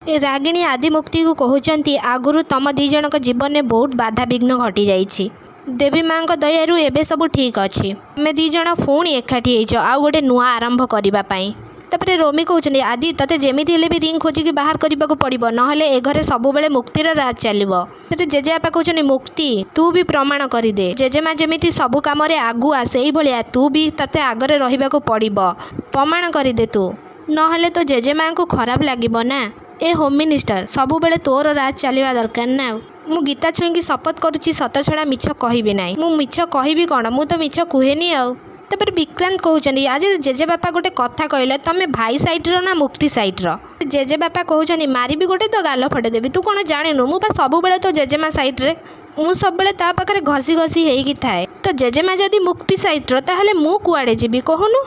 ए रागिणी आदिमुक्ति को कहते आगुरी तुम दी जन जीवन में बहुत बाधाविघ्न घटी जाइए। देवी माँ दयारू एबे सब ठीक अच्छे। आम दी जन पुणी एकाठी आउ गोटे नुआ आरंभ करने। तापर रोमी कहते आदि तते जमीती हेले भी रिंग खोजिकी बाहर करने को पड़ो ना ए घरे सब मुक्तिर राज चलो। जेजेबापा कहते मुक्ति तू भी प्रमाण करदे। जेजेमा जमीती सब कम आगुआ से भाया तू भी तते आगरे रहा पड़ो प्रमाण करदे तू नहले तो जेजेमा को खराब लगे ना। ए होम मिनिस्टर सब बेले तोर राज चलवा दरकार ना। मु गीता छुईकी शपथ करुच्ची सत छड़ा मिछ कहबी ना। मु मिछ कहबी कौन मु तो मिछ कहेनी आउ। तापर विक्रांत कहते आज जेजेबापा गोटे कथा कहला तुम भाई सैट्र ना मुक्ति सैट्र। जेजेबापा कहते मारी भी गोटे तो गाल फटे देवी तू कौन जाणु मु सब बेले तो जेजेमा सैट्रे मु सब बेले ता पाखरे घसी घसी हेकी थाए। तो जेजेमा जदि मुक्ति सैट्र ताहले मु कुआड़े जीवी कहूनु।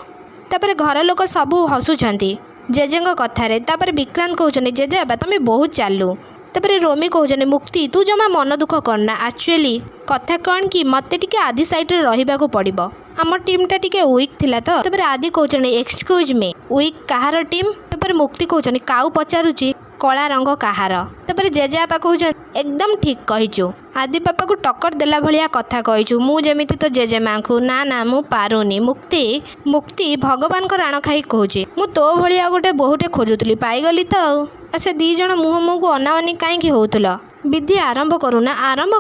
तापर घर लोक सब हसुछंती जेजेंग कथारे। तापर विक्रांत कहते जेजेबापा तुम बहुत चालू। तापर रोमी कहते मुक्ति तू जमा मन दुख करना। एक्चुअली कथा कौन कि मत टिके आदि सैट्रे रहिबाकू पड़िबो। आम टीमटा टिके वीक थिला तो। तापर आदि कहते एक्सक्यूज मी वीक कहार टीम। तापर मुक्ति कहते काऊ पचारुची कला रंग कहार। तापर जेजेबापा कहते एकदम ठीक कहीचु आदि बापा को टक्कर देला भलिया कथा कहीचु मु जेमिति तो जेजेमा को ना ना मु पारुनी। मुक्ति मुक्ति भगवान को राण खाई कहूची मु तो भलिया गोटे बहुटे खोजुतली पाईगली तो। से दी जण मुह मुह को अनावनी कहीं होउथल। विधि आरंभ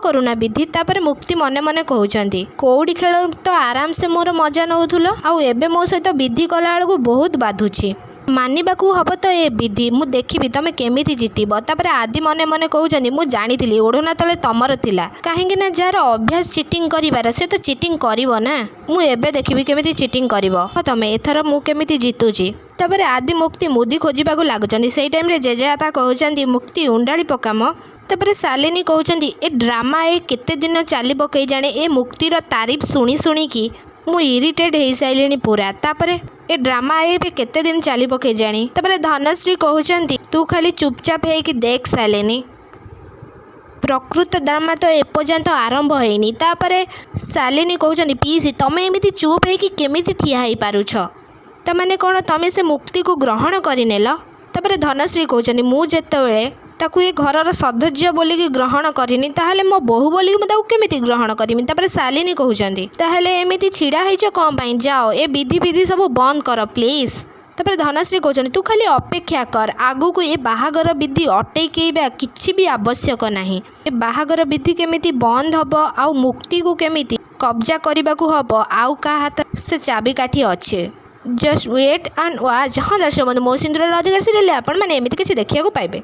करूना विधि। तापर मुक्ति मने मने कहउचंती कौड़ी खेल तो आराम से मोर मजा नउथुल आउ एबे मो सहित विधि कला बेलू बहुत बाधुची मानिबाकू हम तो ए विधि मु देखी तुम केमिति जीतब। तापर आदि मने मने कहउचंती मु जानिथिली ओढ़ना तले तमर थिला काहेकि ना जार अभ्यास चिटिंग करिवार से तो चिटिंग करिवो ना। मु एबे देखिबी केमिति चिटिंग करिवो तमे एथर मु केमिति जीतुची। तापर आदि मुक्ति मुदी खोजिबाकू लागुचंती। सेई टाइम रे जेजेबापा कहउचंती मुक्ति उंडाली पकाम। तापर शालिनी कहउचंती ए ड्रामा ए केते दिन चलिबो के जाने ए मुक्तिर तारीफ शुणी शुणिकी मु इरिटेट हो सारे पूरा। तापर ए ड्रामा ए केते दिन चलिबो के जानी। तापर धनश्री कहउचंती तू खाली चुपचाप हेकी देख सालेनी प्रकृत ड्रामा तो एपर्यंत आरंभ होइनी। तापर शालिनी कहउचंती पीसी तमे एमिति चुप हेकी केमिति ठिया हेई पारुछ तमाने कोन तमे से मुक्ति को ग्रहण करिनेल। तापर धनश्री कहउचंती मु जेतेबेले ताकू ये घरर सदस्य बोलिकी ग्रहण करिनी ताहले मो बहु बोलिकी मु ताकू केमिति ग्रहण करमी। तापर शालिनी कहउचंती ताहले एमिति छिड़ा हेइछ कोन पई जाओ ए विधि विधि सब बंद कर प्लीज। तापर धनश्री कहउचंती तू खाली अपेक्षा कर आगु को ए बाहागर विधि अटेकेबा किछि भी आवश्यक नाही। ए बाहागर विधि केमिति बंद हबो आउ मुक्ति को केमिति कब्जा करबाकू हबो आउ का हाथ से चाबी काठी अच्छे जस्ट वेट एंड वाच। हाँ दर्शक बंधु मो सिंधुर अधिकार सीरियल आपण माने एमिति किछि देखिया को पाइबे।